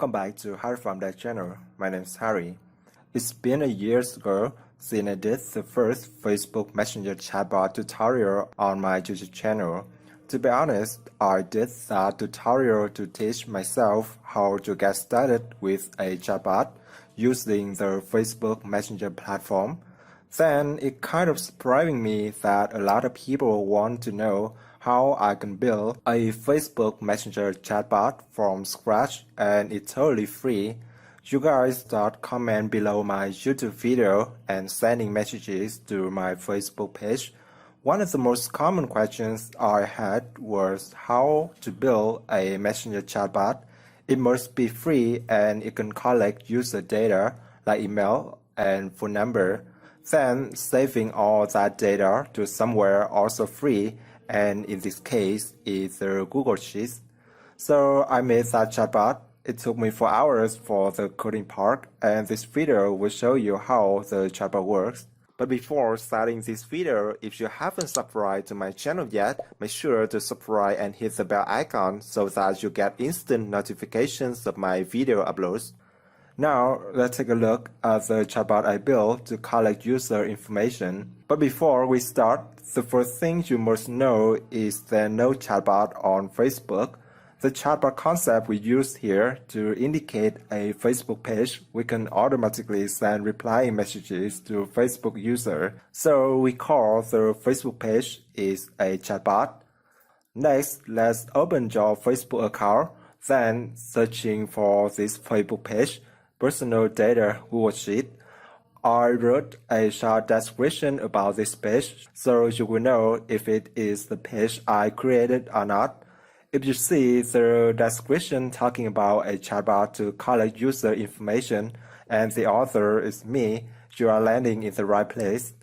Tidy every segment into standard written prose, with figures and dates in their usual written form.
Welcome back to HaryPhamDev channel. My name is Harry. It's been a year ago since I did the first Facebook Messenger chatbot tutorial on my YouTube channel. To be honest, I did that tutorial to teach myself how to get started with a chatbot using the Facebook Messenger platform. Then it kind of surprising me that a lot of people want to know how I can build a Facebook Messenger chatbot from scratch, and it's totally free. You guys start comment below my YouTube video and sending messages to my Facebook page. One of the most common questions I had was how to build a Messenger chatbot. It must be free and it can collect user data like email and phone number. Then saving all that data to somewhere also free, and in this case is the Google Sheets. So I made that chatbot. It took me 4 hours for the coding part, and this video will show you how the chatbot works. But before starting this video, if you haven't subscribed to my channel yet, make sure to subscribe and hit the bell icon so that you get instant notifications of my video uploads. Now, let's take a look at the chatbot I built to collect user information. But before we start, the first thing you must know is there's no chatbot on Facebook. The chatbot concept we use here to indicate a Facebook page, we can automatically send replying messages to Facebook user. So we call the Facebook page is a chatbot. Next, let's open your Facebook account, then searching for this Facebook page. Personal data Google Sheet. I wrote a short description about this page so you will know if it is the page I created or not. If you see the description talking about a chatbot to collect user information and the author is me, you are landing in the right place.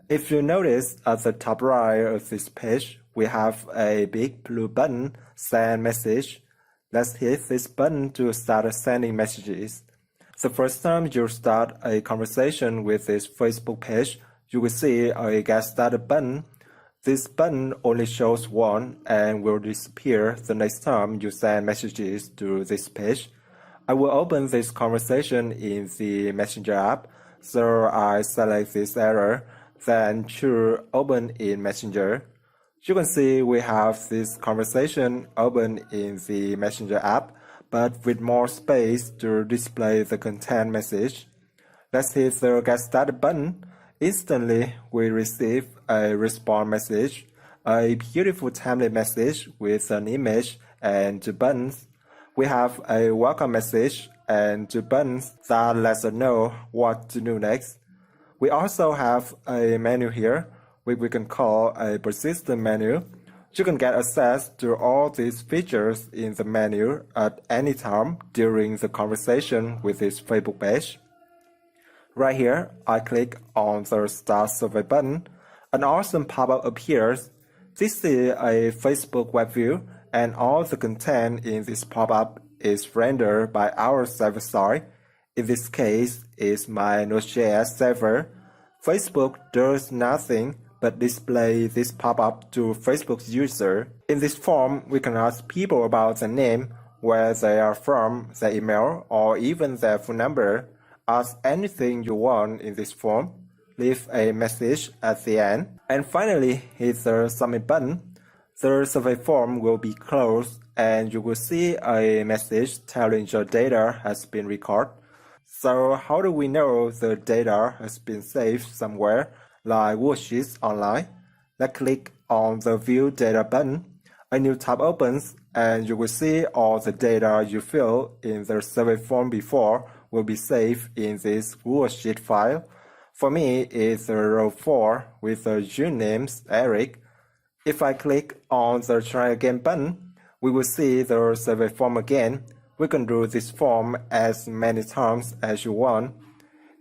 If you notice at the top right of this page, we have a big blue button, Send Message. Let's hit this button to start sending messages. The first time you start a conversation with this Facebook page, you will see a Get Started button. This button only shows one and will disappear the next time you send messages to this page. I will open this conversation in the Messenger app, so I select this arrow, then choose Open in Messenger. You can see we have this conversation open in the Messenger app, but with more space to display the content message. Let's hit the Get Started button. Instantly, we receive a response message, a beautiful template message with an image and 2 buttons. We have a welcome message and 2 buttons that lets us know what to do next. We also have a menu here, which we can call a persistent menu. You can get access to all these features in the menu at any time during the conversation with this Facebook page. Right here, I click on the Start Survey button. An awesome pop-up appears. This is a Facebook webview, and all the content in this pop-up is rendered by our server side. In this case, it's my Node.js server. Facebook does nothing but display this pop-up to Facebook's user. In this form, we can ask people about their name, where they are from, their email, or even their phone number. Ask anything you want in this form. Leave a message at the end. And finally, hit the Submit button. The survey form will be closed, and you will see a message telling your data has been recorded. So how do we know the data has been saved somewhere, like Google Sheets online? Let's click on the View Data button. A new tab opens, and you will see all the data you filled in the survey form before will be saved in this Google Sheet file. For me, it's row 4 with the usernames Eric. If I click on the Try Again button, we will see the survey form again. We can do this form as many times as you want.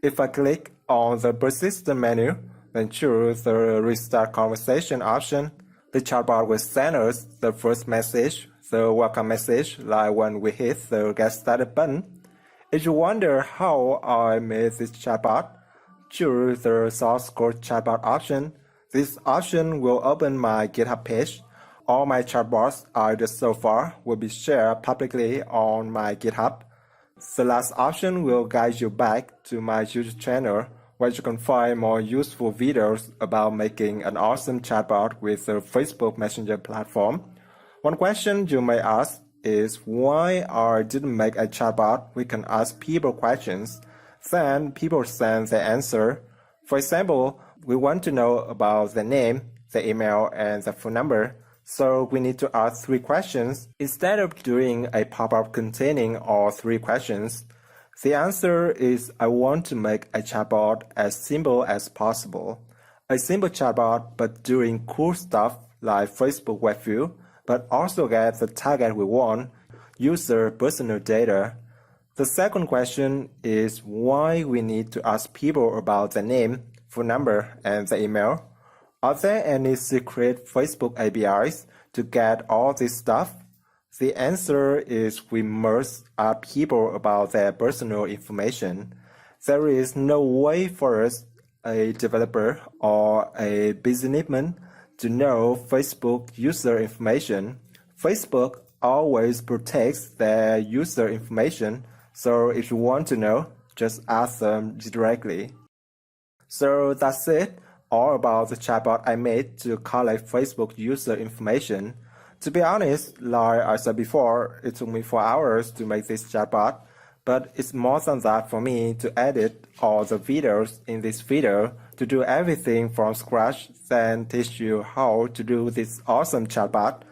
If I click on the Persistent menu, then choose the Restart Conversation option, the chatbot will send us the first message, the welcome message, like when we hit the Get Started button. If you wonder how I made this chatbot, choose the Source Code Chatbot option. This option will open my GitHub page. All my chatbots I did so far will be shared publicly on my GitHub. The last option will guide you back to my YouTube channel, where you can find more useful videos about making an awesome chatbot with the Facebook Messenger platform. One question you may ask is why I didn't make a chatbot we can ask people questions, then people send the answer. For example, we want to know about the name, the email, and the phone number. So we need to ask 3 questions instead of doing a pop-up containing all 3 questions. The answer is I want to make a chatbot as simple as possible. A simple chatbot but doing cool stuff like Facebook webview, but also get the target we want, user personal data. The second question is why we need to ask people about the name, phone number, and the email. Are there any secret Facebook APIs to get all this stuff? The answer is we must ask people about their personal information. There is no way for us, a developer or a businessman, to know Facebook user information. Facebook always protects their user information, so if you want to know, just ask them directly. So that's it. All about the chatbot I made to collect Facebook user information. To be honest, like I said before, it took me 4 hours to make this chatbot, but it's more than that for me to edit all the videos in this video, to do everything from scratch, then teach you how to do this awesome chatbot.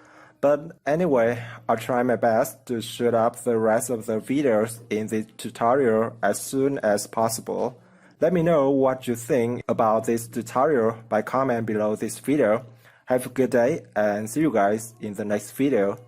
But anyway, I'll try my best to shoot up the rest of the videos in this tutorial as soon as possible. Let me know what you think about this tutorial by comment below this video. Have a good day and see you guys in the next video.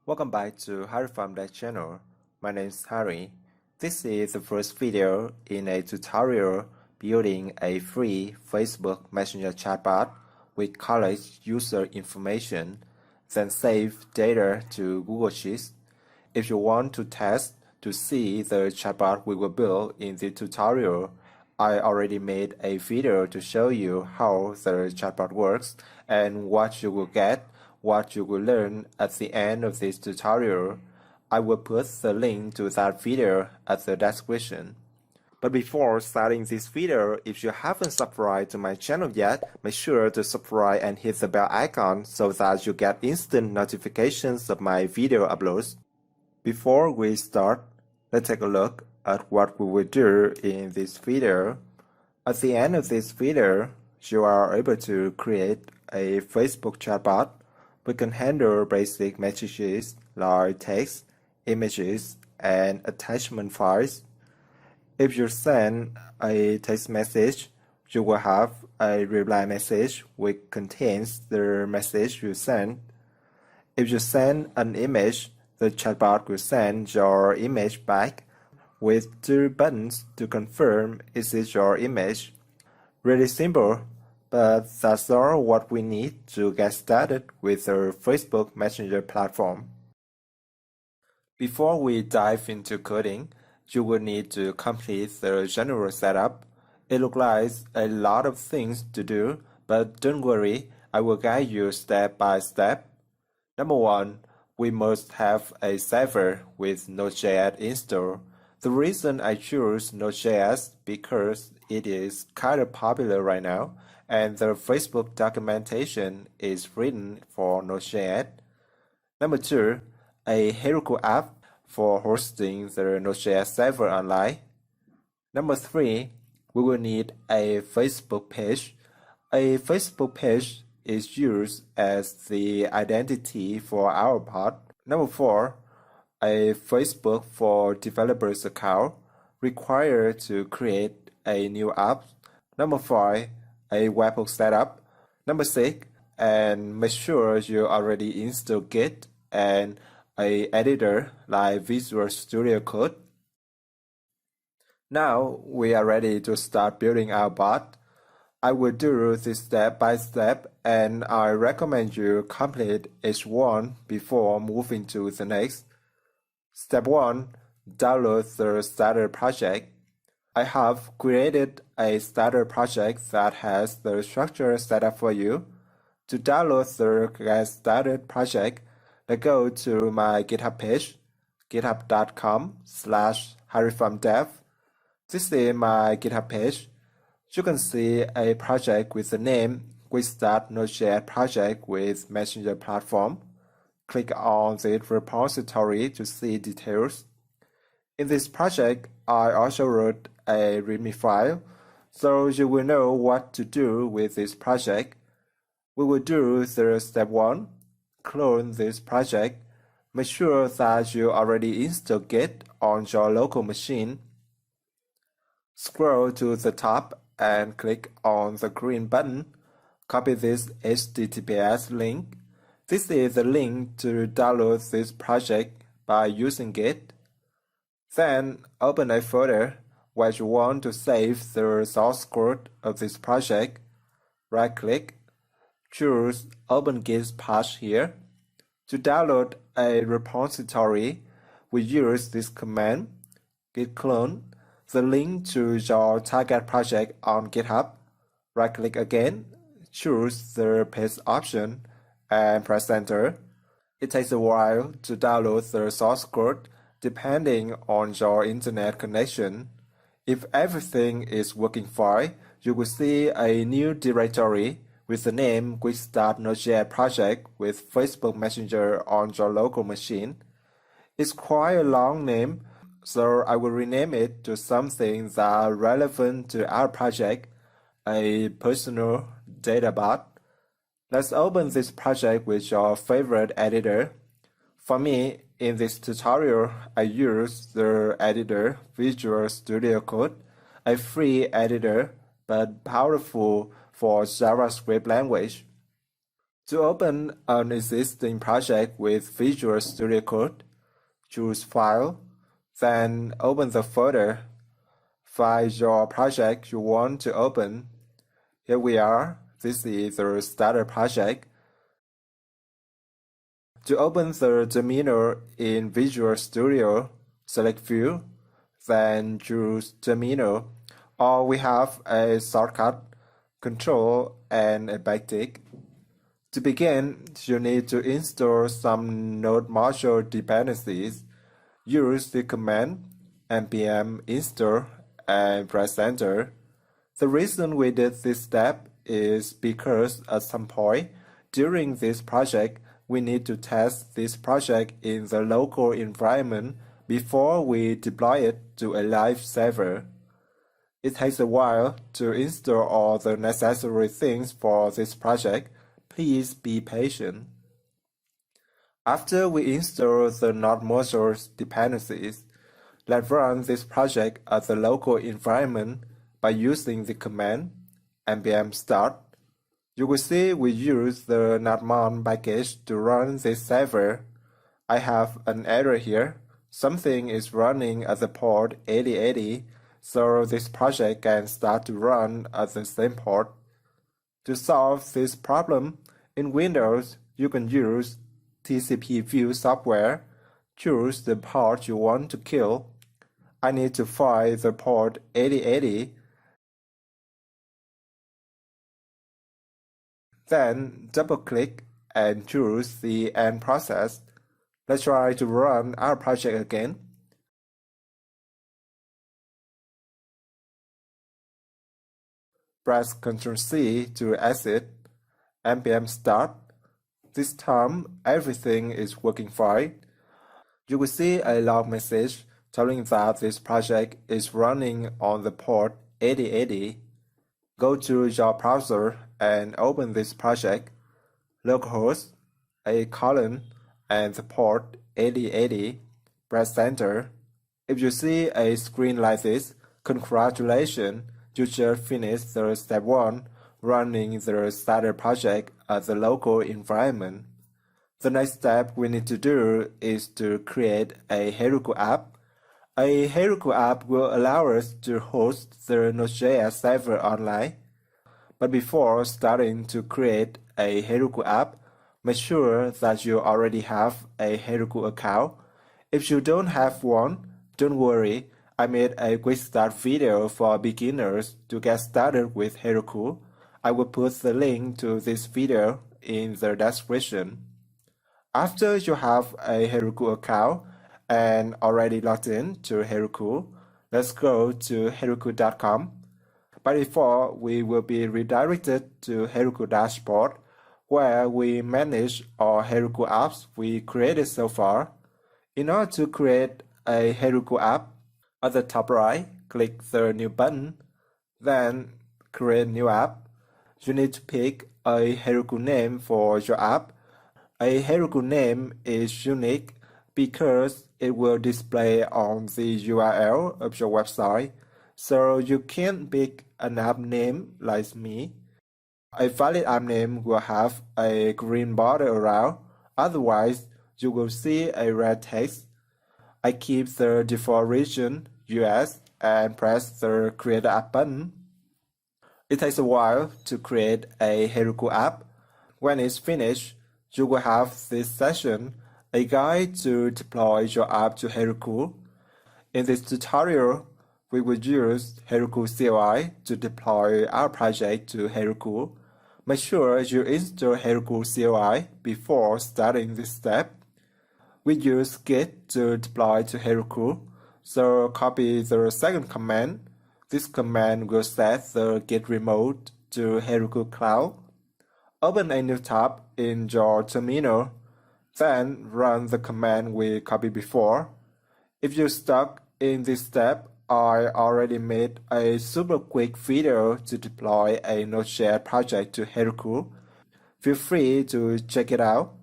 Welcome back to HaryPhamDev channel. My name is Harry. This is the first video in a tutorial building a free Facebook Messenger chatbot which collects user information, then save data to Google Sheets. If you want to test to see the chatbot we will build in the tutorial, I already made a video to show you how the chatbot works and what you will get, what you will learn at the end of this tutorial. I will put the link to that video at the description. But before starting this video, if you haven't subscribed to my channel yet, make sure to subscribe and hit the bell icon so that you get instant notifications of my video uploads. Before we start, let's take a look at what we will do in this video. At the end of this video, you are able to create a Facebook chatbot. We can handle basic messages like text, images, and attachment files. If you send a text message, you will have a reply message which contains the message you sent. If you send an image, the chatbot will send your image back. with 2 buttons to confirm it is your image. Really simple, but that's all what we need to get started with the Facebook Messenger platform. Before we dive into coding, you will need to complete the general setup. It looks like a lot of things to do, but don't worry, I will guide you step by step. Number 1, we must have a server with Node.js installed. The reason I choose Node.js because it is kind of popular right now, and the Facebook documentation is written for Node.js. Number 2, a Heroku app for hosting the Node.js server online. Number 3, we will need a Facebook page. A Facebook page is used as the identity for our bot. Number 4, a Facebook for developers account required to create a new app. Number 5, a webhook setup. Number 6, and make sure you already install Git and a editor like Visual Studio Code. Now we are ready to start building our bot. I will do this step by step, and I recommend you complete each one before moving to the next. Step 1. Download the starter project. I have created a starter project that has the structure set up for you. To download the Get Started project, go to my GitHub page, github.com/HaryPhamDev. This is my GitHub page. You can see a project with the name Quick Start Node.js project with Messenger platform. Click on the repository to see details. In this project, I also wrote a README file, so you will know what to do with this project. We will do the step 1, clone this project. Make sure that you already installed Git on your local machine. Scroll to the top and click on the green button. Copy this HTTPS link. This is the link to download this project by using Git. Then open a folder where you want to save the source code of this project. Right-click, choose Open Git patch here. To download a repository, we use this command, git clone, the link to your target project on GitHub. Right-click again, choose the paste option, and press enter. It takes a while to download the source code depending on your internet connection. If everything is working fine, you will see a new directory with the name Quick Start Node.js project with Facebook Messenger on your local machine. It's quite a long name, so I will rename it to something that's relevant to our project, a personal data bot. Let's open this project with your favorite editor. For me, in this tutorial, I use the editor Visual Studio Code, a free editor but powerful for JavaScript language. To open an existing project with Visual Studio Code, choose File, then open the folder. Find your project you want to open. Here we are. This is the starter project. To open the terminal in Visual Studio, select View, then choose Terminal, or we have a shortcut, Control and a backtick. To begin, you need to install some Node module dependencies. Use the command npm install and press enter. The reason we did this step is because at some point during this project, we need to test this project in the local environment before we deploy it to a live server. It takes a while to install all the necessary things for this project. Please be patient. After we install the Node modules dependencies, let's run this project at the local environment by using the command npm start. You will see we use the nodemon package to run this server. I have an error here. something is running at the port 8080, so this project can start to run at the same port. To solve this problem, in Windows, you can use TCP view software. Choose the port you want to kill. I need to find the port 8080. Then double-click and choose the end process. Let's try to run our project again. Press Ctrl+C to exit. npm start. This time, everything is working fine. You will see a log message telling that this project is running on the port 8080. Go to your browser and open this project. Localhost, a colon, and the port 8080. Press enter. If you see a screen like this, congratulations, you just finished the step 1, running the starter project at the local environment. The next step we need to do is to create a Heroku app. A Heroku app will allow us to host the Node.js server online. But before starting to create a Heroku app, make sure that you already have a Heroku account. If you don't have one, don't worry. I made a quick start video for beginners to get started with Heroku. I will put the link to this video in the description. After you have a Heroku account and already logged in to Heroku, let's go to heroku.com. By default, we will be redirected to Heroku dashboard, where we manage all Heroku apps we created so far. In order to create a Heroku app, at the top right, click the New button, then Create New App. You need to pick a Heroku name for your app. A Heroku name is unique because it will display on the URL of your website, so you can't pick an app name like me. A valid app name will have a green border around, otherwise you will see a red text. I keep the default region, US, and press the Create App button. It takes a while to create a Heroku app. When it's finished, you will have this session, a guide to deploy your app to Heroku. In this tutorial, we will use Heroku CLI to deploy our project to Heroku. Make sure you install Heroku CLI before starting this step. We use Git to deploy to Heroku, so copy the second command. This command will set the Git remote to Heroku Cloud. Open a new tab in your terminal, then run the command we copied before. If you're stuck in this step, I already made a super quick video to deploy a Node.js project to Heroku. Feel free to check it out.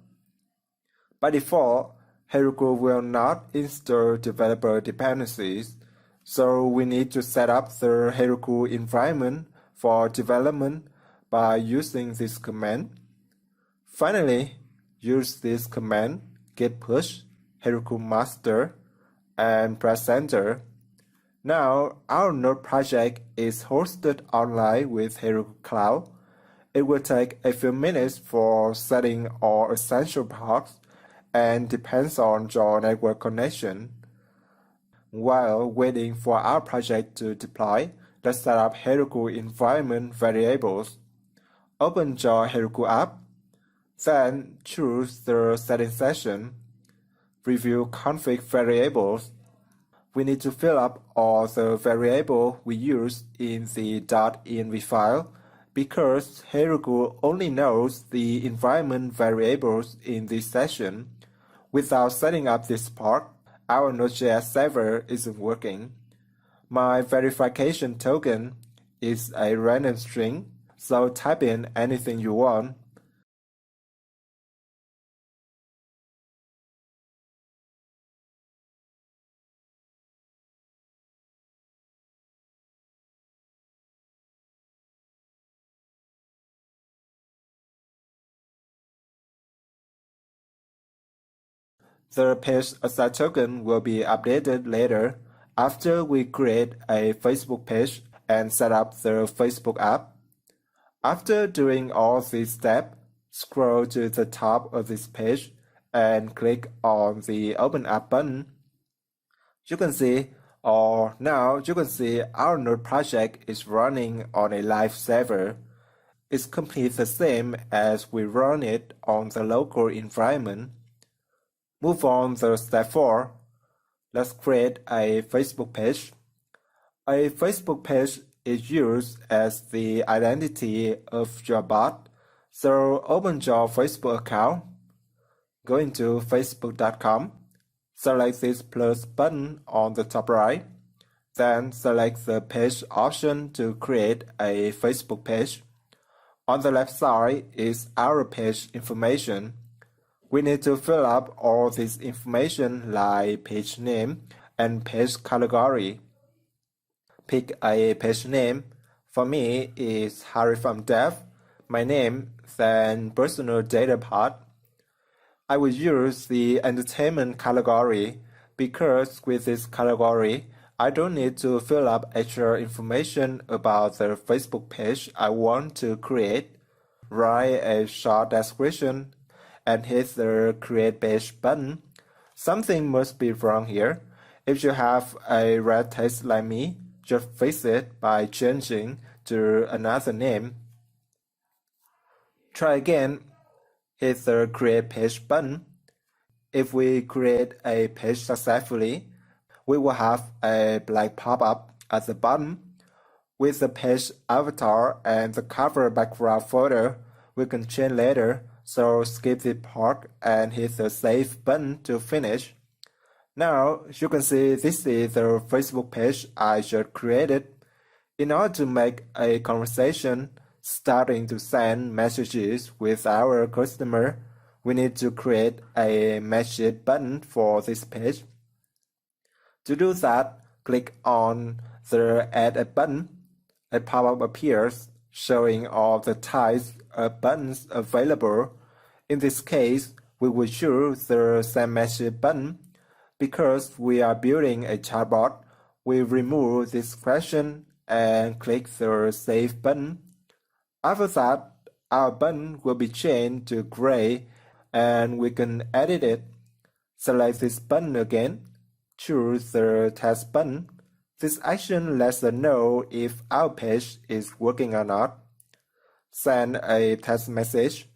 By default, Heroku will not install developer dependencies, so we need to set up the Heroku environment for development by using this command. Finally, use this command git push Heroku master and press enter. Now our Node project is hosted online with Heroku Cloud. It will take a few minutes for setting all essential parts and depends on your network connection. While waiting for our project to deploy, let's set up Heroku environment variables. Open your Heroku app, then choose the setting section. Review config variables. We need to fill up all the variables we use in the .env file because Heroku only knows the environment variables in this session. Without setting up this part, our Node.js server isn't working. My verification token is a random string, so type in anything you want. The page aside token will be updated later after we create a Facebook page and set up the Facebook app. After doing all these steps, scroll to the top of this page and click on the Open App button. You can see our node project is running on a live server. It's completely the same as we run it on the local environment. Move on to step 4. Let's create a Facebook page. A Facebook page is used as the identity of your bot. So open your Facebook account. Go into facebook.com. Select this plus button on the top right. Then select the page option to create a Facebook page. On the left side is our page information. We need to fill up all this information like page name and page category. Pick a page name. For me, it's HaryPhamDev, my name, then personal data part. I will use the entertainment category because with this category, I don't need to fill up extra information about the Facebook page I want to create. Write a short description and hit the Create Page button. Something must be wrong here. If you have a red text like me, just fix it by changing to another name. Try again. Hit the Create Page button. If we create a page successfully, we will have a black pop-up at the bottom. With the page avatar and the cover background photo, we can change later, so skip this part and hit the Save button to finish. Now, you can see this is the Facebook page I just created. In order to make a conversation, starting to send messages with our customer, we need to create a message button for this page. To do that, click on the Add a button. A pop-up appears showing all the types of buttons available. In this case, we will choose the Send Message button. Because we are building a chatbot, we remove this question and click the Save button. After that, our button will be changed to gray and we can edit it. Select this button again. Choose the Test button. This action lets us know if our page is working or not. Send a test message.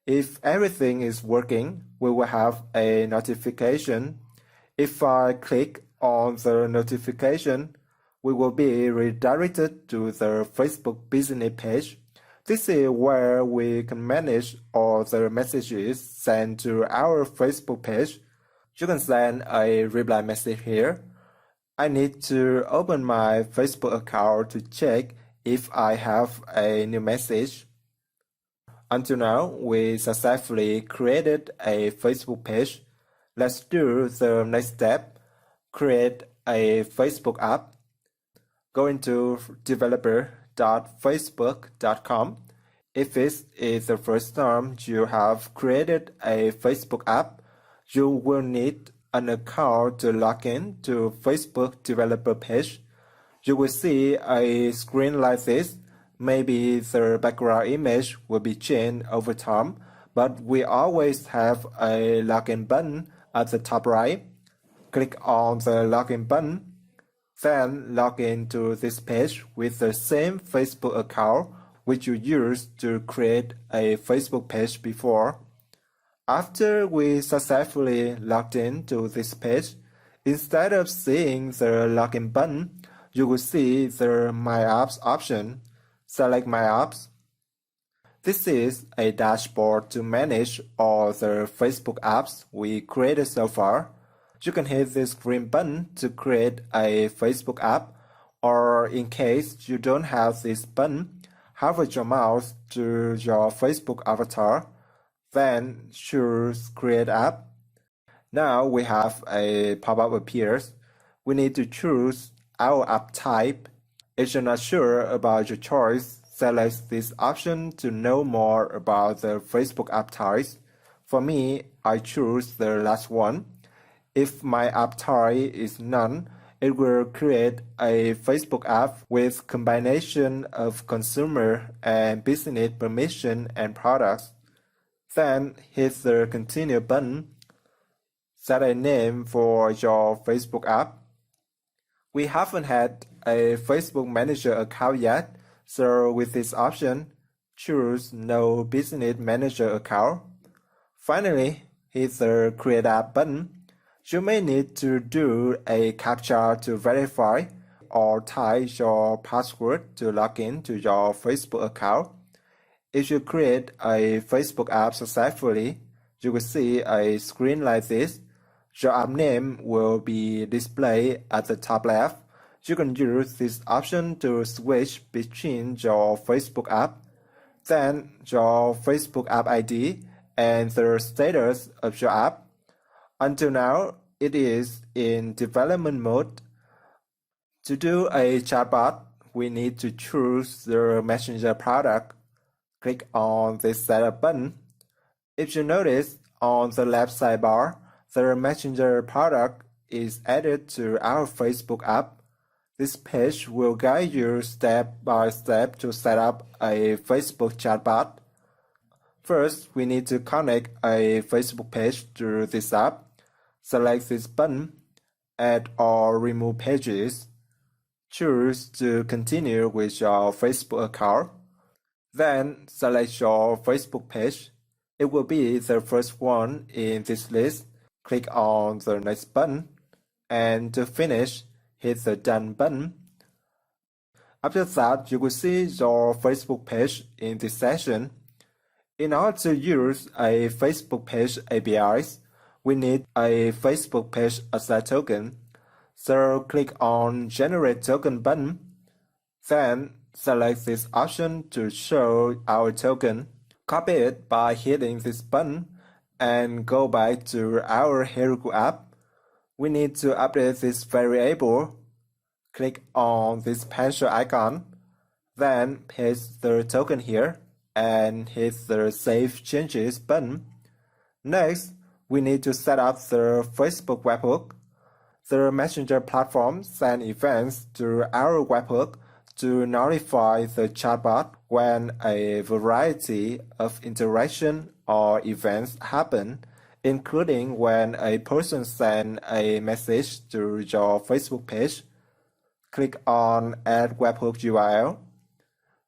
If everything is working, we will have a notification. If I click on the notification, we will be redirected to the Facebook business page. This is where we can manage all the messages sent to our Facebook page. You can send a reply message here. I need to open my Facebook account to check if I have a new message. Until now, we successfully created a Facebook page. Let's do the next step. Create a Facebook app. Go into developer.facebook.com. If this is the first time you have created a Facebook app, you will need an account to log in to Facebook developer page. You will see a screen like this. Maybe the background image will be changed over time, but we always have a login button at the top right. Click on the login button. Then log into this page with the same Facebook account which you used to create a Facebook page before. After we successfully logged into this page, instead of seeing the login button, you will see the My Apps option. Select My Apps. This is a dashboard to manage all the Facebook apps we created so far. You can hit this green button to create a Facebook app, or in case you don't have this button, hover your mouse to your Facebook avatar, then choose Create App. Now we have a pop-up appears. We need to choose our app type. If you're not sure about your choice, select this option to know more about the Facebook app types. For me, I choose the last one. If my app type is none, it will create a Facebook app with combination of consumer and business permission and products. Then hit the Continue button. Set a name for your Facebook app. We haven't had a Facebook Manager account yet, so with this option, choose No Business Manager account. Finally, hit the Create App button. You may need to do a CAPTCHA to verify or type your password to log in to your Facebook account. If you create a Facebook app successfully, you will see a screen like this. Your app name will be displayed at the top left. You can use this option to switch between your Facebook app, then your Facebook app ID, and the status of your app. Until now, it is in development mode. To do a chatbot, we need to choose the Messenger product. Click on this Setup button. If you notice, on the left sidebar, the Messenger product is added to our Facebook app. This page will guide you step by step to set up a Facebook chatbot. First, we need to connect a Facebook page to this app. Select this button, Add or Remove Pages. Choose to continue with your Facebook account. Then select your Facebook page. It will be the first one in this list. Click on the next button, and to finish, hit the Done button. After that, you will see your Facebook page in this section. In order to use a Facebook page APIs, we need a Facebook page asset token. So click on Generate Token button. Then select this option to show our token. Copy it by hitting this button and go back to our HaryPhamDev app. We need to update this variable. Click on this pencil icon, then paste the token here and hit the Save Changes button. Next, we need to set up the Facebook webhook. The Messenger platform sends events to our webhook to notify the chatbot when a variety of interaction or events happen, including when a person sends a message to your Facebook page. Click on Add Webhook URL.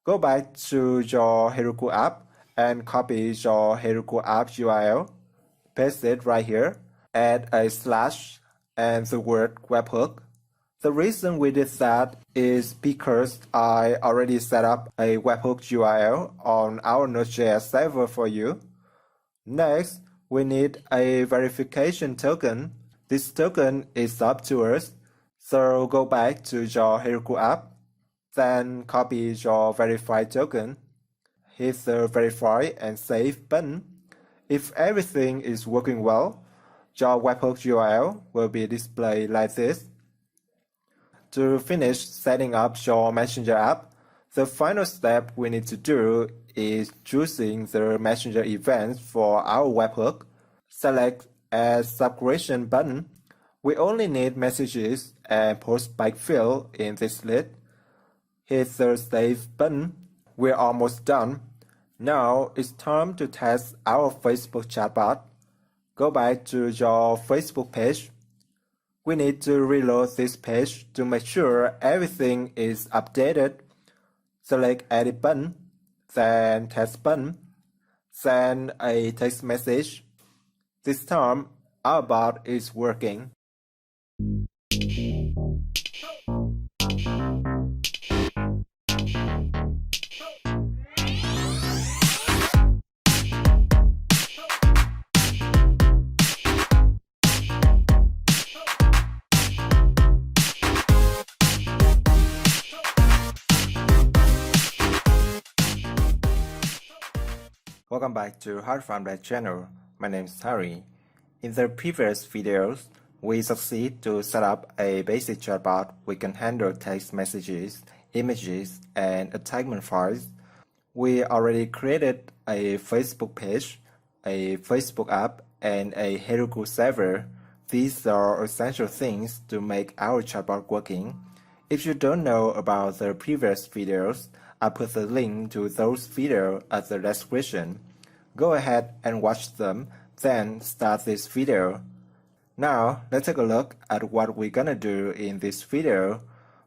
Go back to your HaryPhamDev app and copy your HaryPhamDev app URL. Paste it right here. Add a slash and the word webhook. The reason we did that is because I already set up a webhook URL on our Node.js server for you. Next, we need a verification token. This token is up to us, so go back to your HaryPhamDev app, then copy your verified token, hit the Verify and Save button. If everything is working well, your webhook URL will be displayed like this. To finish setting up your Messenger app, the final step we need to do is choosing the Messenger events for our webhook. Select Add Subscription button. We only need messages and post by field in this list. Hit the Save button. We're almost done. Now it's time to test our Facebook chatbot. Go back to your Facebook page. We need to reload this page to make sure everything is updated. Select Edit button, then Text button. Send a text message. This time, our bot is working. Welcome back to HaryPhamDev channel. My name is Harry. In the previous videos, we succeed to set up a basic chatbot. We can handle text messages, images, and attachment files. We already created a Facebook page, a Facebook app, and a HaryPhamDev server. These are essential things to make our chatbot working. If you don't know about the previous videos, I put the link to those videos at the description. Go ahead and watch them, then start this video. Now, let's take a look at what we're gonna do in this video.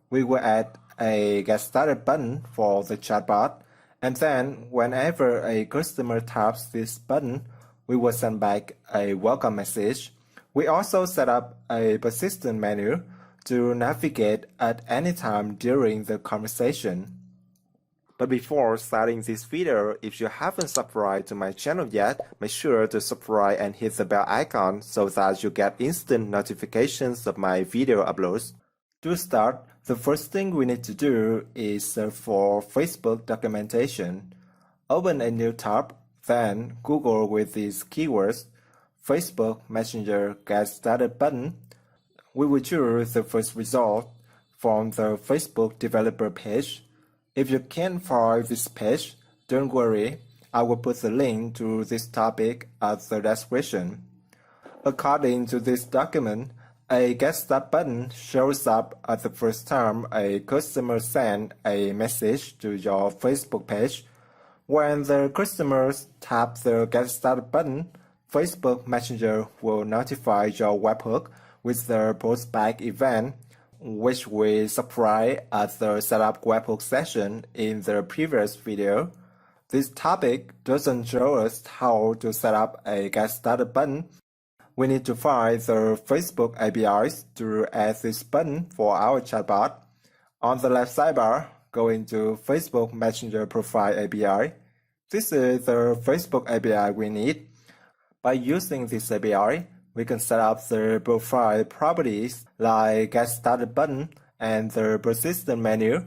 We will add a Get Started button for the chatbot, and then whenever a customer taps this button, we will send back a welcome message. We also set up a persistent menu to navigate at any time during the conversation. But before starting this video, if you haven't subscribed to my channel yet, make sure to subscribe and hit the bell icon so that you get instant notifications of my video uploads. To start, the first thing we need to do is search for Facebook documentation. Open a new tab, then Google with these keywords, Facebook Messenger Get Started button. We will choose the first result from the Facebook developer page. If you can't find this page, don't worry, I will put the link to this topic at the description. According to this document, a Get Started button shows up at the first time a customer sends a message to your Facebook page. When the customers tap the Get Started button, Facebook Messenger will notify your webhook with the postback event, which we described at the Setup Webhook session in the previous video. This topic doesn't show us how to set up a Get Started button. We need to find the Facebook APIs to add this button for our chatbot. On the left sidebar, go into Facebook Messenger Profile API. This is the Facebook API we need. By using this API, we can set up the profile properties like Get Started button and the persistent menu.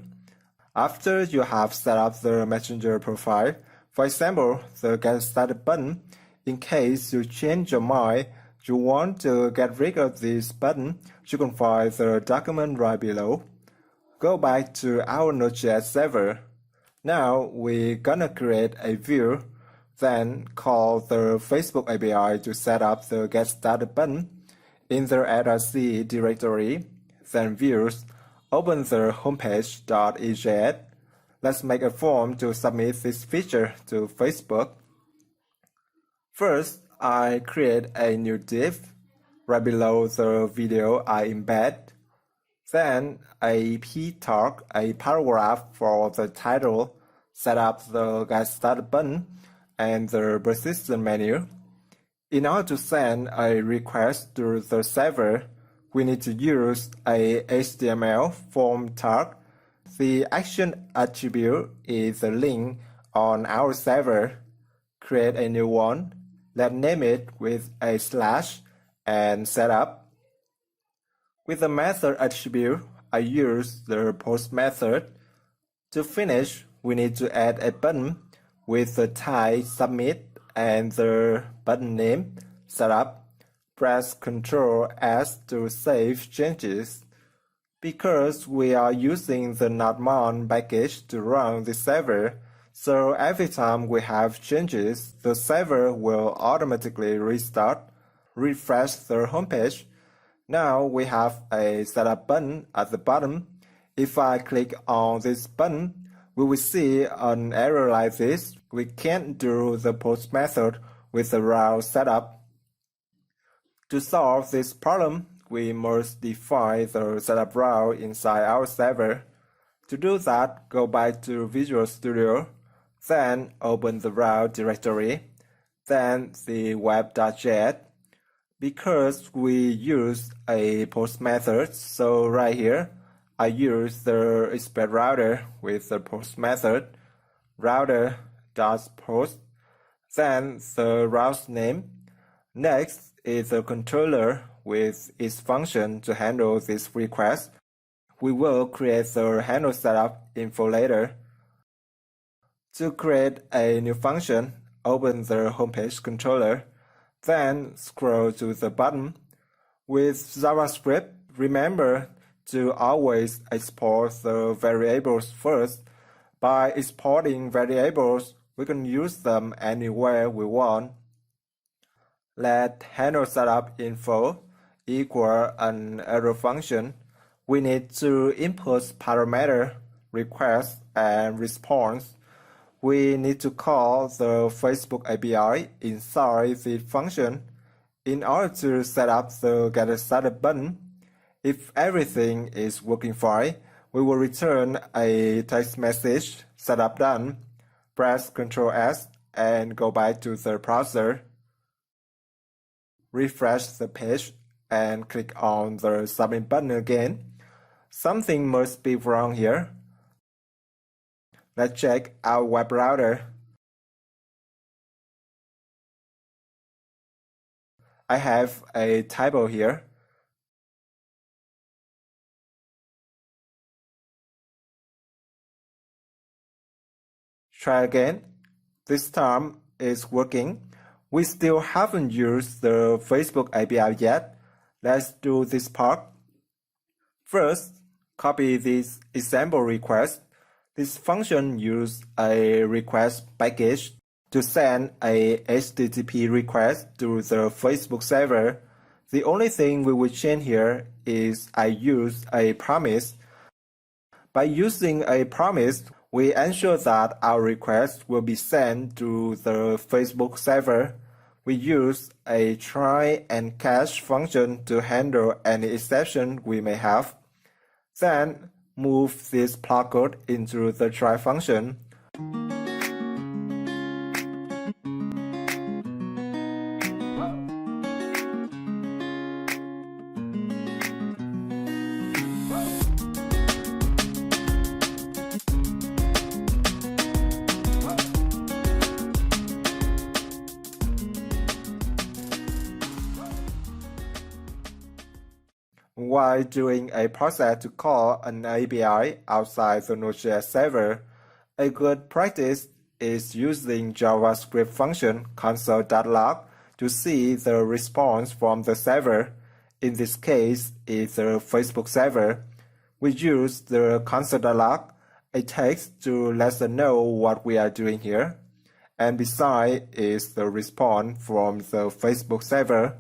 After you have set up the Messenger profile, for example, the Get Started button, in case you change your mind, you want to get rid of this button, you can find the document right below. Go back to our Node.js server. Now we're gonna create a view, then call the Facebook API to set up the Get Started button. In the /c directory, then views, open the homepage.ejs. Let's make a form to submit this feature to Facebook. First, I create a new div. Right below the video I embed. Then a p-talk, a paragraph for the title, set up the Get Started button and the persistent menu. In order to send a request to the server, we need to use a HTML form tag. The action attribute is the link on our server. Create a new one. Let's name it with a slash and set up. With the method attribute, I use the post method. To finish, we need to add a button with the type submit and the button name set up. Press Ctrl S to save changes. Because we are using the Nodemon package to run the server, so every time we have changes, the server will automatically restart. Refresh the homepage. Now we have a setup button at the bottom. If I click on this button, we will see an error like this. We can't do the post method with the route setup. To solve this problem, we must define the setup route inside our server. To do that, go back to Visual Studio, then open the route directory, then the web.js. Because we use a post method, so right here, I use the expect router with the post method, router.post, then the route name. Next is the controller with its function to handle this request. We will create the handle setup info later. To create a new function, open the homepage controller, then scroll to the bottom. With JavaScript, remember to always export the variables first. By exporting variables, we can use them anywhere we want. Let handle setup info equal an error function, we need to input parameter, request, and response. We need to call the Facebook API inside the function in order to set up the Get Started button. If everything is working fine, we will return a text message, setup done. Press Ctrl S and go back to the browser. Refresh the page and click on the Submit button again. Something must be wrong here. Let's check our web browser. I have a typo here. Try again. This time it's working. We still haven't used the Facebook API yet. Let's do this part. First, copy this example request. This function uses a request package to send a HTTP request to the Facebook server. The only thing we will change here is I use a promise. By using a promise, we ensure that our request will be sent to the Facebook server. We use a try and catch function to handle any exception we may have. Then, move this plug code into the try function. While doing a process to call an API outside the Node.js server, a good practice is using JavaScript function console.log to see the response from the server. In this case, it's the Facebook server. We use the console.log, a text to let us know what we are doing here. And beside is the response from the Facebook server.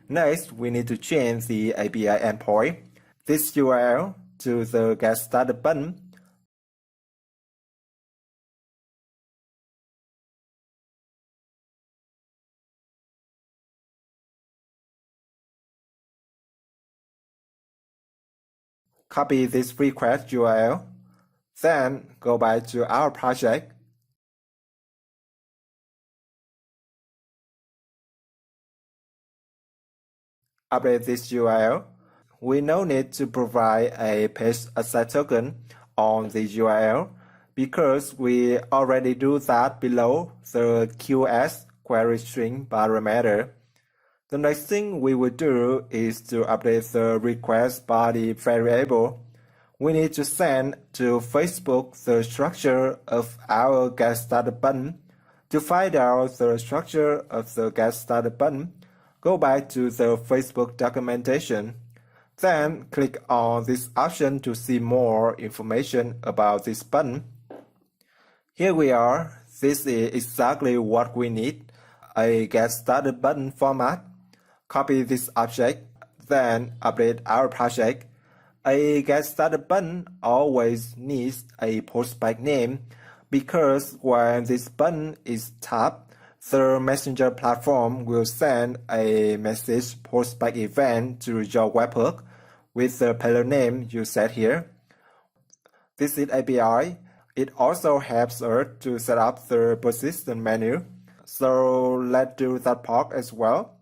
Next, we need to change the API endpoint, this URL, to the Get Started button. Copy this request URL, then go back to our project. Update this URL. We no need to provide a page access token on the URL because we already do that below the QS query string parameter. The next thing we will do is to update the request body variable. We need to send to Facebook the structure of our Get Started button. To find out the structure of the Get Started button, go back to the Facebook documentation. Then click on this option to see more information about this button. Here we are. This is exactly what we need, a Get Started button format. Copy this object, then update our project. A Get Started button always needs a postback name because when this button is tapped, the Messenger platform will send a message postback event to your webhook with the payload name you set here. This is API. It also helps us to set up the position menu. So let's do that part as well.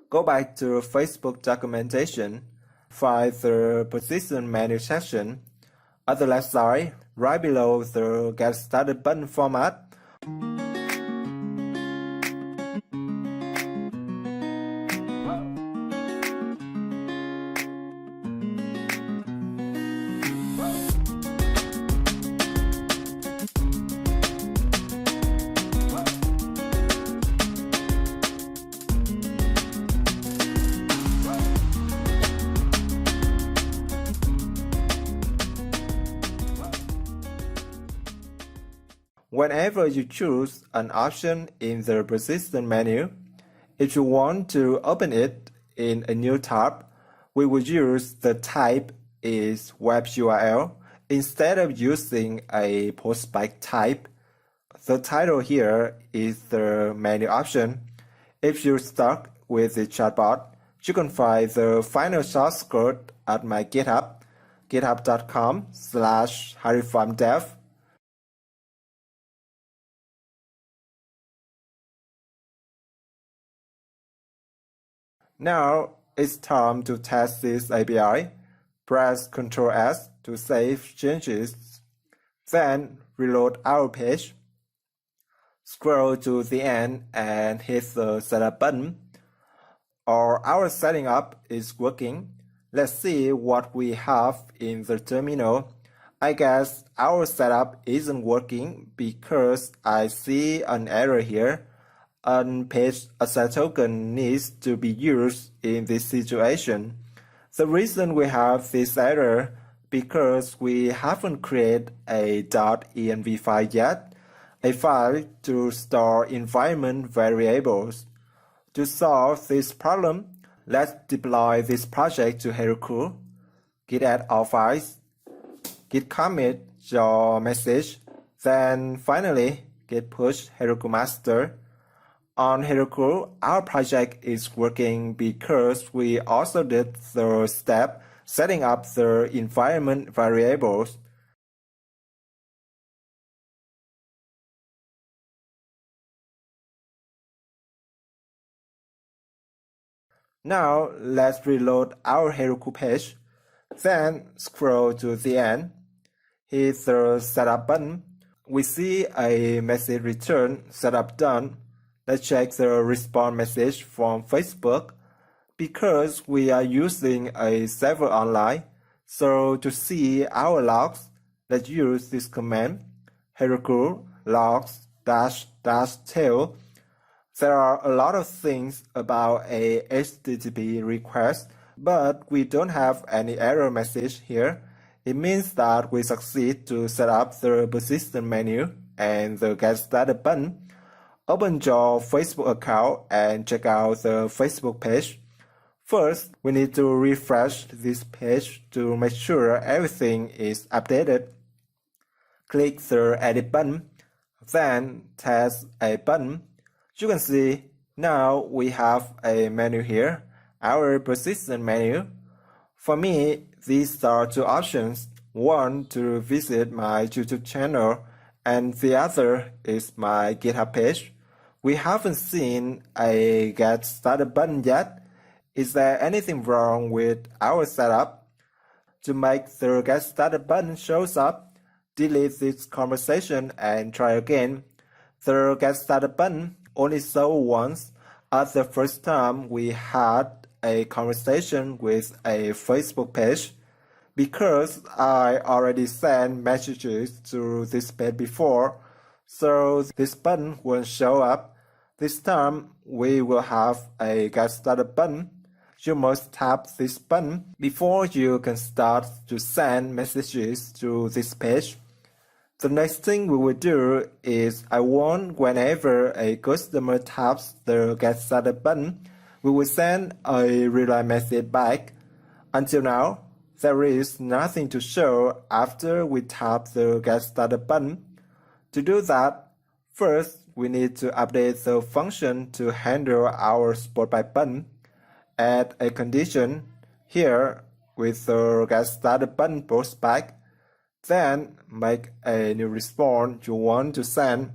Go back to Facebook documentation, find the position menu section. At the left side, right below the Get Started button format, Whenever you choose an option in the persistent menu, if you want to open it in a new tab, we will use the type is web URL instead of using a postbyte type. The title here is the menu option. If you're stuck with the chatbot, you can find the final source code at my GitHub, github.com/HaryPhamDev. Now it's time to test this API. Press Ctrl S to save changes. Then reload our page. Scroll to the end and hit the setup button. Our setting up is working. Let's see what we have in the terminal. I guess our setup isn't working because I see an error here. Unpaged asset token needs to be used in this situation. The reason we have this error because we haven't created a .env file yet, a file to store environment variables. To solve this problem, let's deploy this project to HaryCool. Git add all files, git commit your message, then finally git push HaryCool master. On HaryCool, our project is working because we also did the step setting up the environment variables. Now let's reload our HaryCool page, then scroll to the end, hit the setup button. We see a message return setup done. Let's check the response message from Facebook. Because we are using a server online, so to see our logs, let's use this command, HaryCool logs --tail. There are a lot of things about a HTTP request, but we don't have any error message here. It means that we succeed to set up the persistent menu and the Get Started button. Open your Facebook account and check out the Facebook page. First, we need to refresh this page to make sure everything is updated. Click the Edit button, then test a button. You can see now we have a menu here, our persistent menu. For me, these are two options. One to visit my YouTube channel, and the other is my GitHub page. We haven't seen a Get Started button yet. Is there anything wrong with our setup? To make the Get Started button shows up, delete this conversation and try again. The Get Started button only saw once. At the first time we had a conversation with a Facebook page. Because I already sent messages to this page before, so this button won't show up. This time we will have a Get Started button. You must tap this button before you can start to send messages to this page. The next thing we will do is I want whenever a customer taps the Get Started button, we will send a relay message back. Until now, there is nothing to show after we tap the Get Started button. To do that, first we need to update the function to handle our Spotlight button. Add a condition here with the Get Started button post back. Then make a new response you want to send.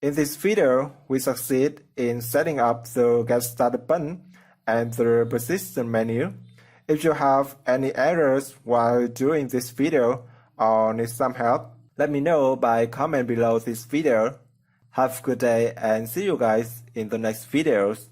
In this video, we succeed in setting up the Get Started button and the position menu. If you have any errors while doing this video or need some help, let me know by comment below this video. Have a good day and see you guys in the next videos.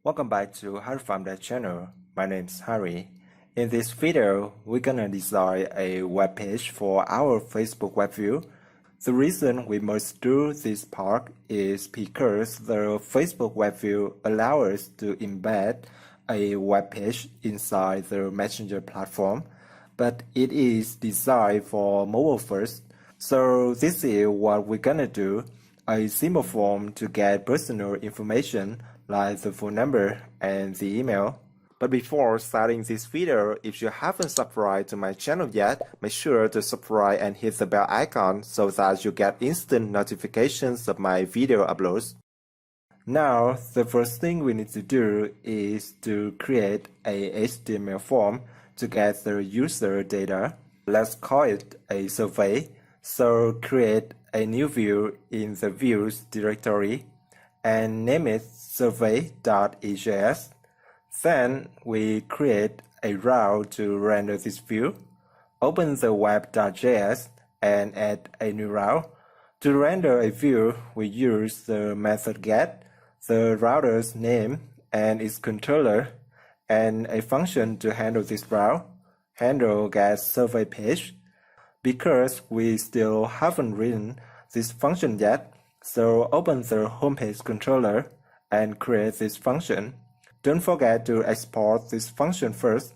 Welcome back to HaryPhamDev channel. My name is Harry. In this video, we're gonna design a web page for our Facebook web view. The reason we must do this part is because the Facebook web view allows us to embed a web page inside the Messenger platform, but it is designed for mobile first. So this is what we're gonna do, a simple form to get personal information like the phone number and the email. But before starting this video, if you haven't subscribed to my channel yet, make sure to subscribe and hit the bell icon so that you get instant notifications of my video uploads. Now, the first thing we need to do is to create a HTML form to get the user data. Let's call it a survey. So create a new view in the views directory and name it survey.ejs. Then we create a route to render this view. Open the web.js and add a new route. To render a view, we use the method get, the router's name and its controller, and a function to handle this route, handle get survey page. Because we still haven't written this function yet, so open the homepage controller and create this function. Don't forget to export this function first.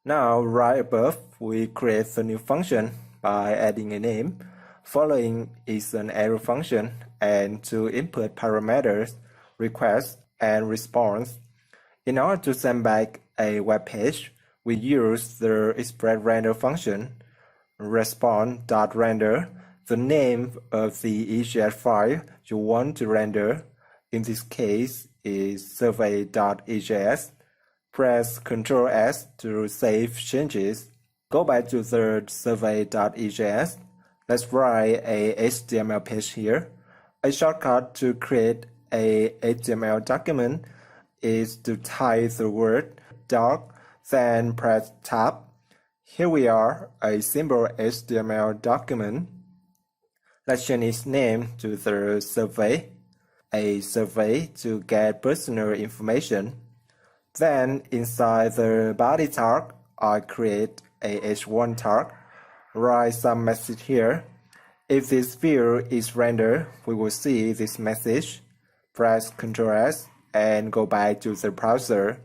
Now, right above, we create the new function by adding a name. Following is an arrow function and two input parameters, request and response. In order to send back a web page, we use the express render function, respond.render, the name of the EJS file you want to render. In this case is survey.ejs. Press Ctrl S to save changes. Go back to the survey.ejs. Let's write a HTML page here. A shortcut to create a HTML document is to type the word doc, then press tab. Here we are, a simple HTML document. Let's change its name to the survey, a survey to get personal information. Then inside the body tag, I create a h1 tag, write some message here. If this view is rendered, we will see this message. Press Ctrl S and go back to the browser.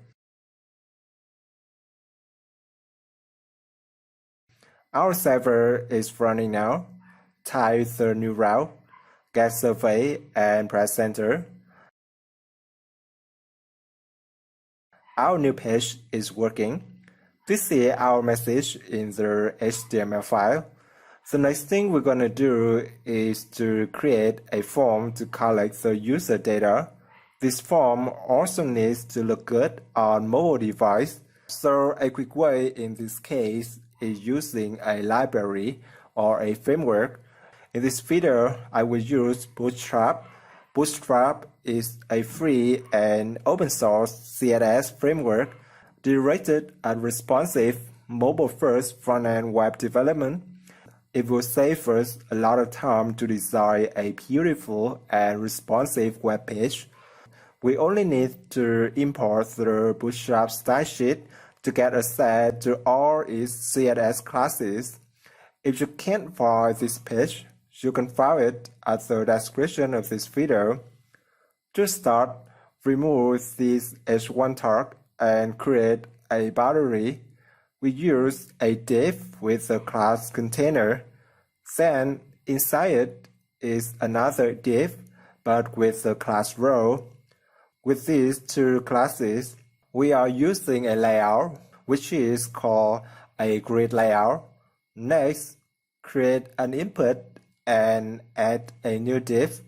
Our server is running now. Type the new route, get survey and press enter. Our new page is working. This is our message in the HTML file. The next thing we're going to do is to create a form to collect the user data. This form also needs to look good on mobile device. So a quick way in this case is using a library or a framework. In this video, I will use Bootstrap. Bootstrap is a free and open source CSS framework directed at responsive mobile-first front-end web development. It will save us a lot of time to design a beautiful and responsive web page. We only need to import the Bootstrap style sheet to get access to all its CSS classes. If you can't find this page, you can find it at the description of this video. To start, remove this h1 tag and create a boundary. We use a div with a class container. Then inside it is another div, but with a class row. With these two classes, we are using a layout, which is called a grid layout. Next, create an input and add a new div.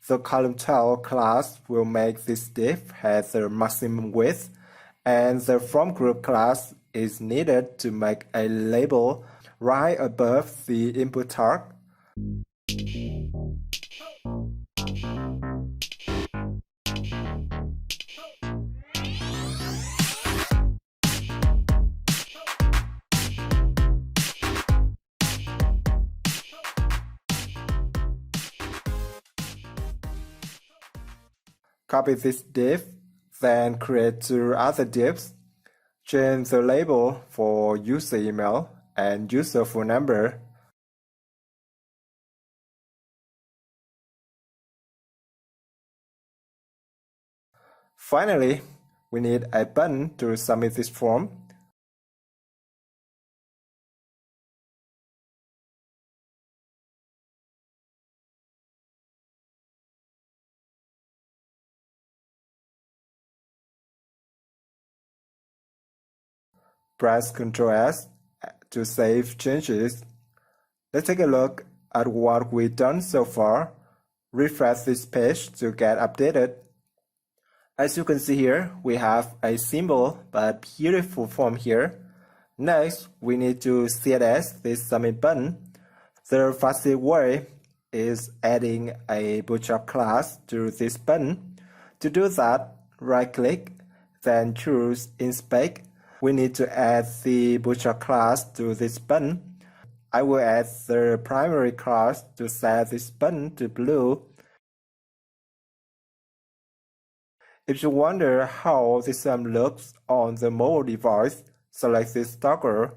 The column title class will make this div has the maximum width, and the from group class is needed to make a label right above the input tag. Copy this div, then create two other divs. Change the label for user email and user phone number. Finally, we need a button to submit this form. Press Ctrl S to save changes. Let's take a look at what we've done so far. Refresh this page to get updated. As you can see here, we have a simple but beautiful form here. Next, we need to CSS this submit button. The fastest way is adding a bootstrap class to this button. To do that, right-click, then choose Inspect. We need to add the bootstrap class to this button. I will add the primary class to set this button to blue. If you wonder how this looks on the mobile device, select this toggle.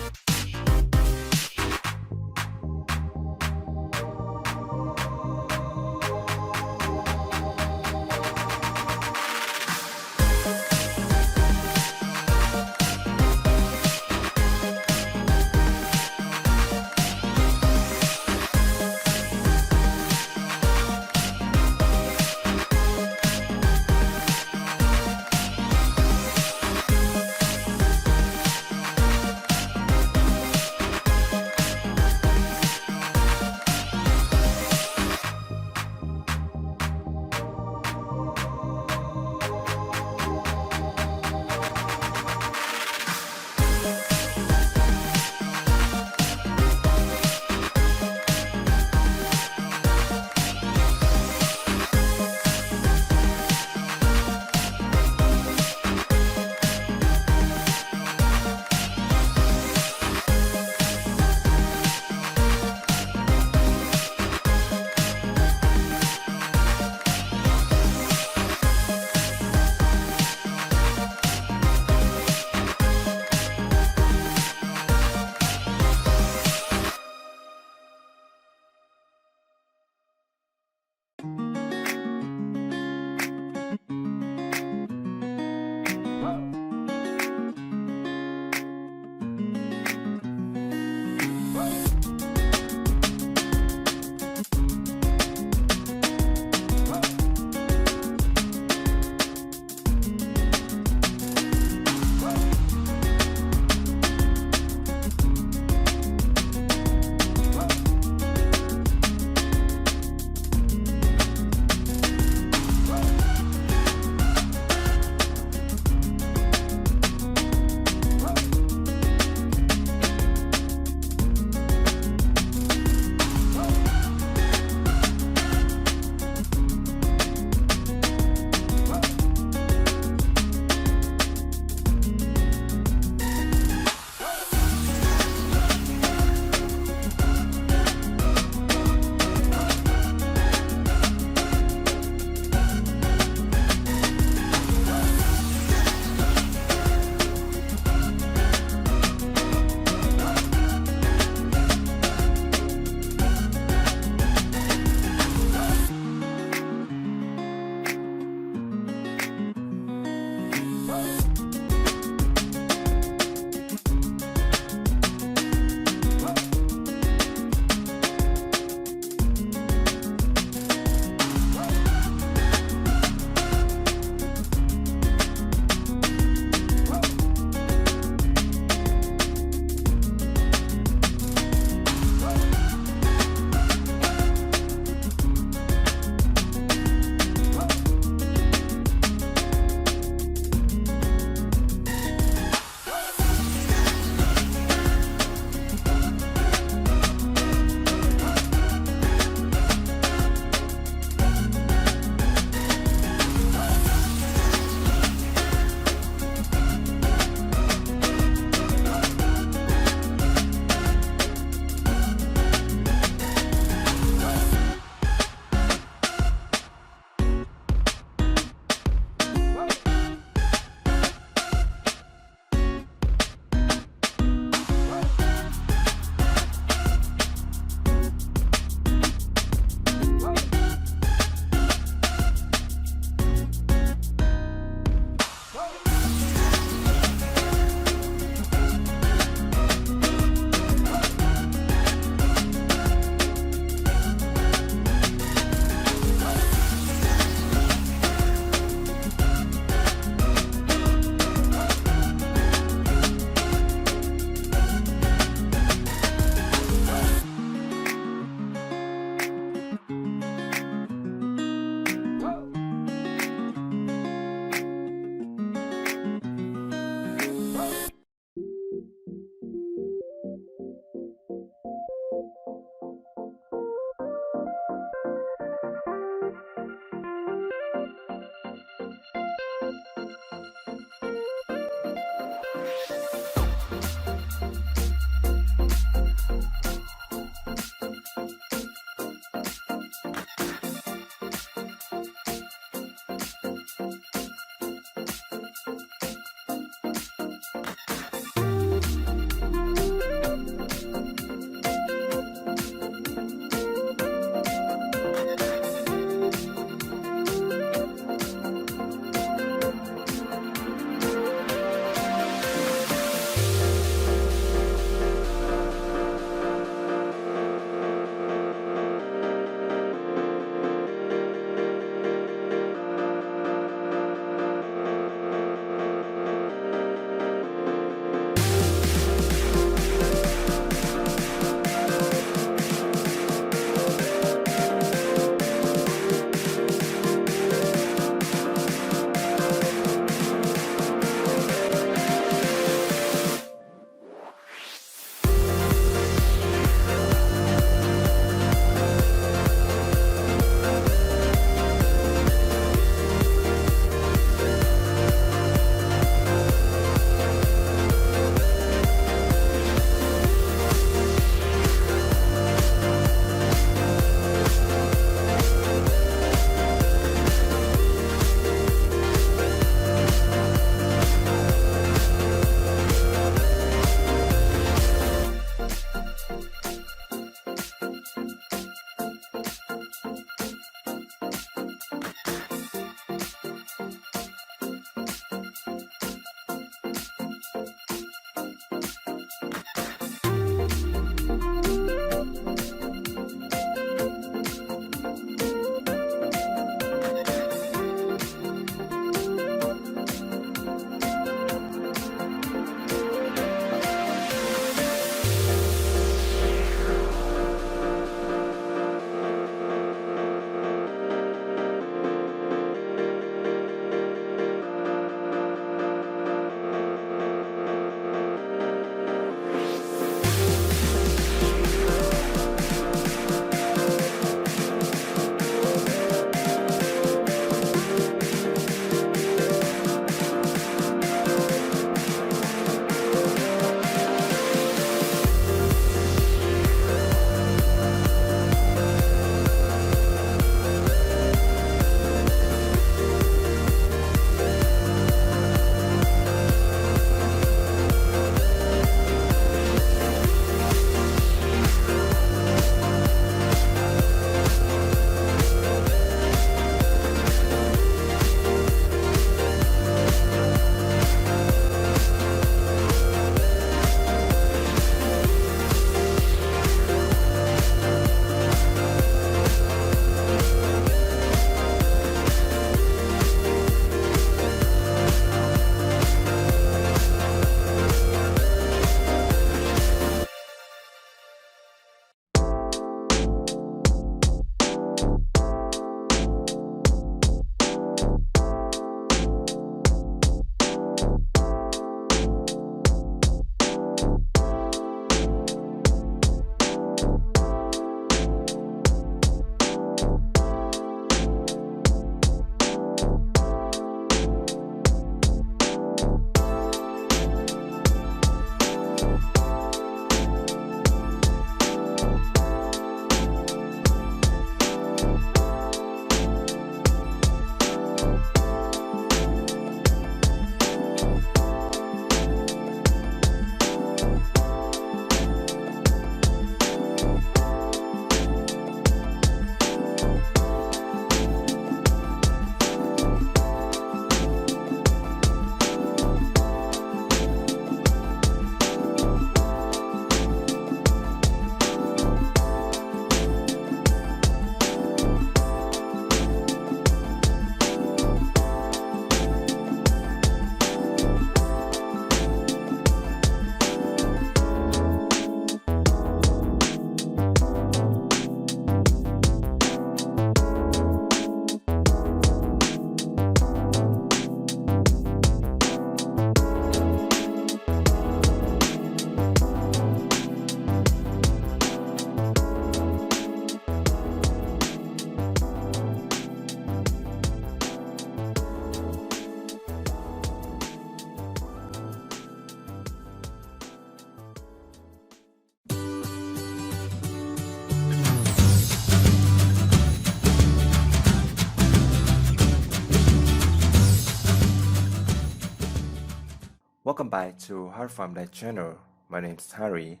Welcome back to HaryPhamDev channel. My name is Harry.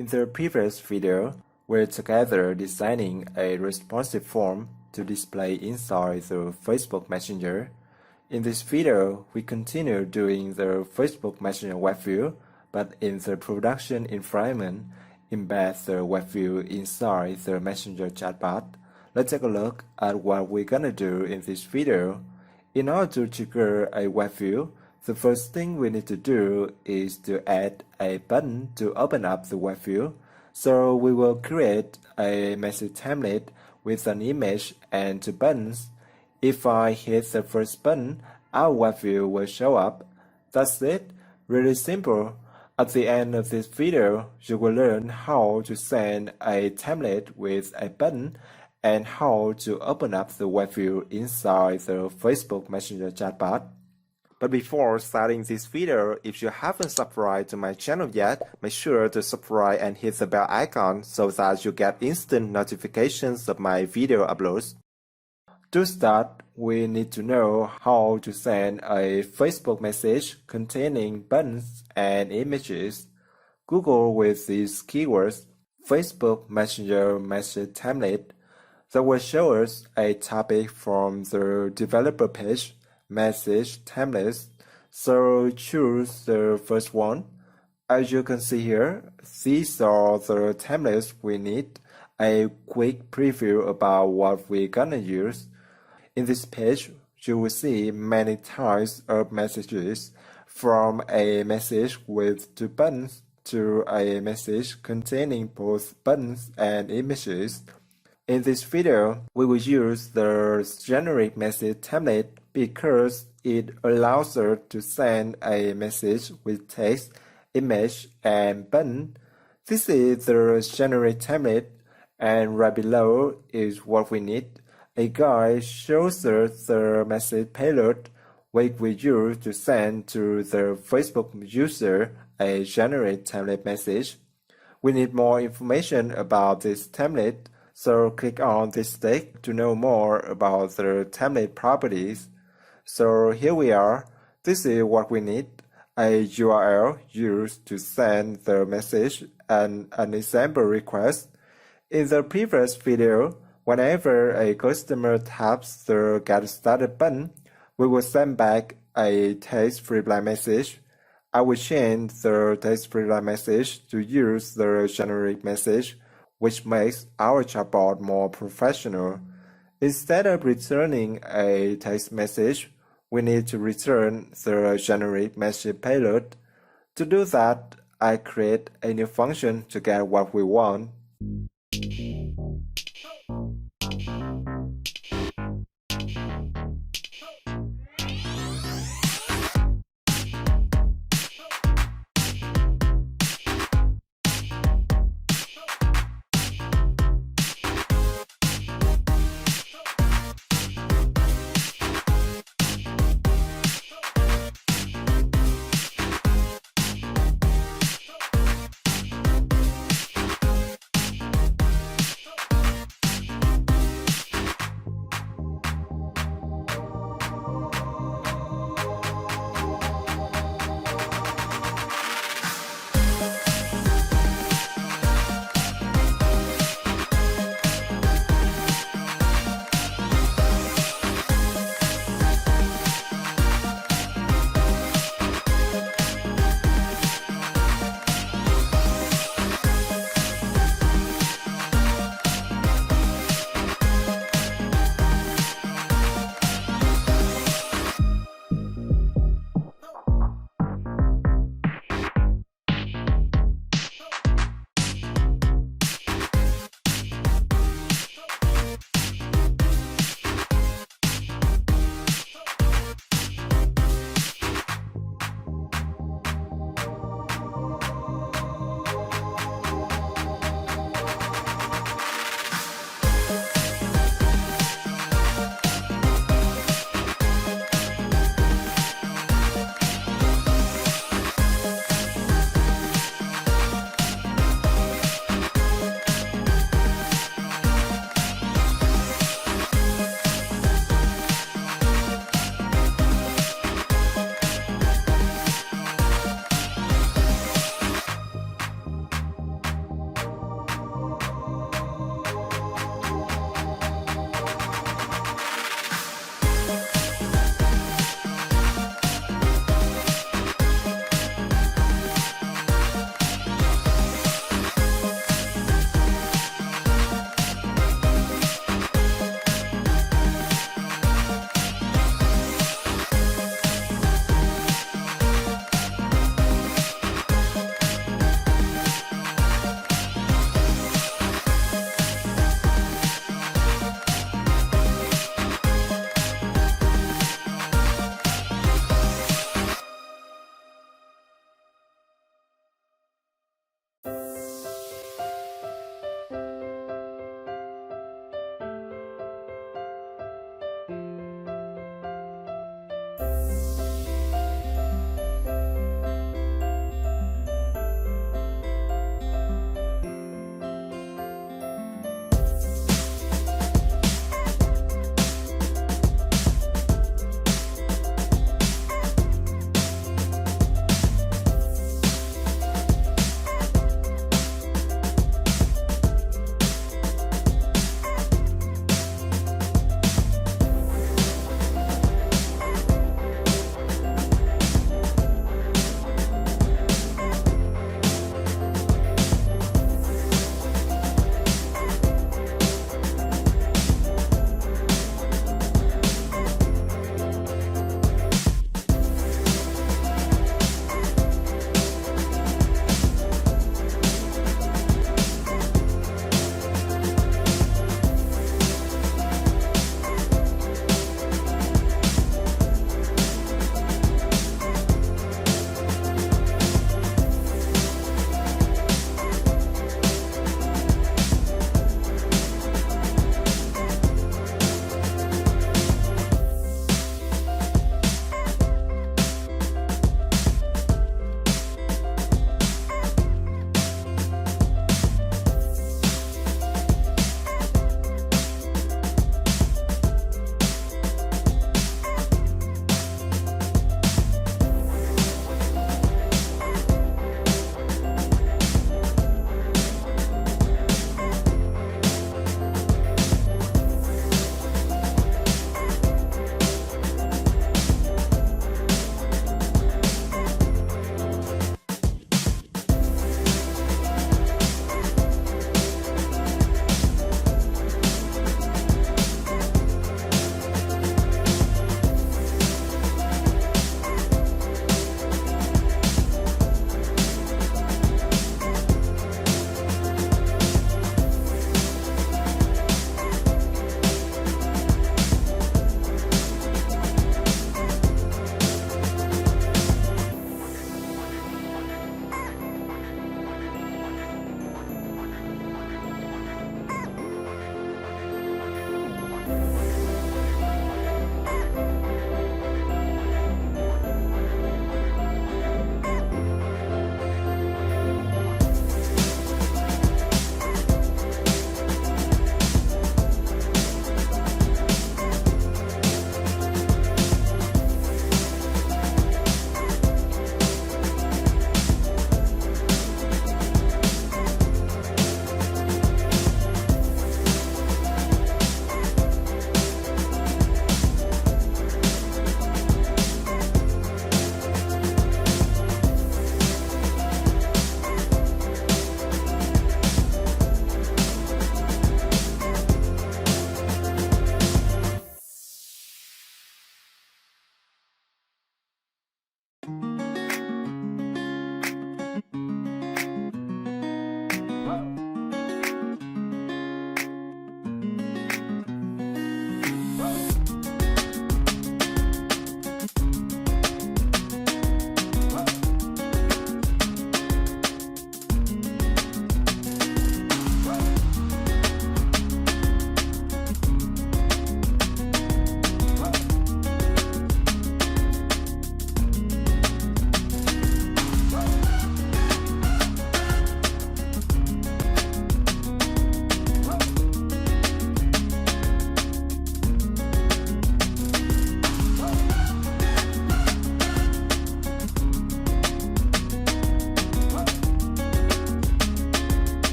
In the previous video, we're together designing a responsive form to display inside the Facebook Messenger. In this video, we continue doing the Facebook Messenger web view, but in the production environment, embed the web view inside the Messenger chatbot. Let's take a look at what we're gonna do in this video. In order to trigger a web view, the first thing we need to do is to add a button to open up the web view. So we will create a message template with an image and two buttons. If I hit the first button, our web view will show up. That's it. Really simple. At the end of this video, you will learn how to send a template with a button and how to open up the web view inside the Facebook Messenger chatbot. But before starting this video, if you haven't subscribed to my channel yet, make sure to subscribe and hit the bell icon so that you get instant notifications of my video uploads. To start, we need to know how to send a Facebook message containing buttons and images. Google with these keywords, Facebook Messenger message template. That will show us a topic from the developer page, message templates. So choose the first one. As you can see here, these are the templates we need. A quick preview about what we're gonna use. In this page, you will see many types of messages, from a message with two buttons to a message containing both buttons and images. In this video, we will use the generic message template because it allows us to send a message with text, image, and button. This is the generic template, and right below is what we need. A guide shows us the message payload which we use to send to the Facebook user a generic template message. We need more information about this template, so click on this link to know more about the template properties. So here we are. This is what we need. A URL used to send the message and an example request. In the previous video, whenever a customer taps the Get Started button, we will send back a text reply message. I will change the text reply message to use the generic message, which makes our chatbot more professional. Instead of returning a text message, we need to return the generic message payload. To do that, I create a new function to get what we want.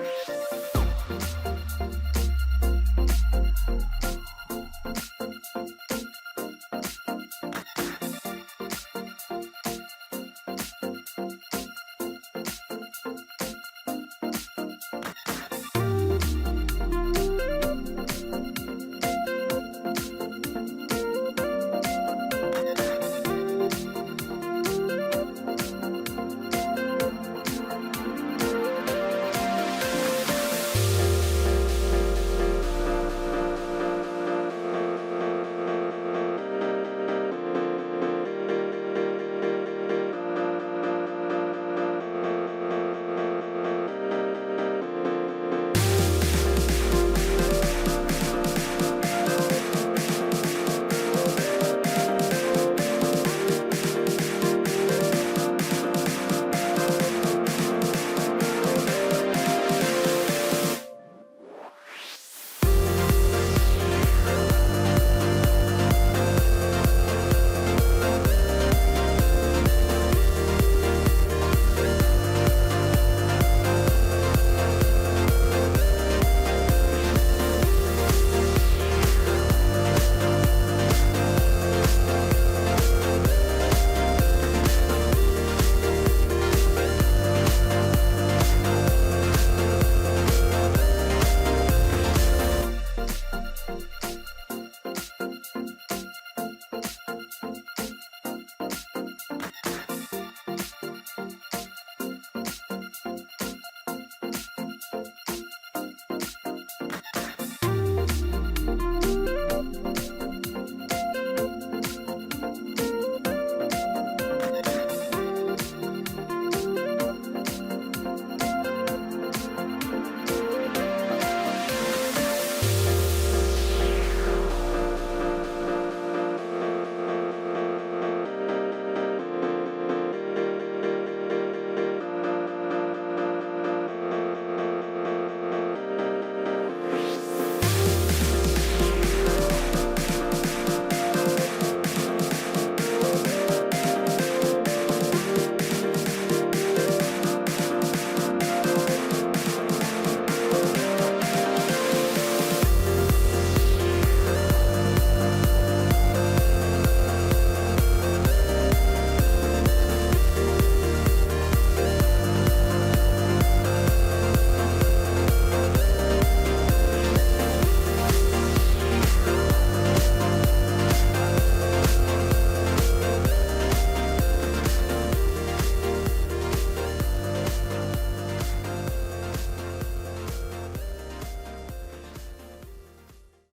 Bye.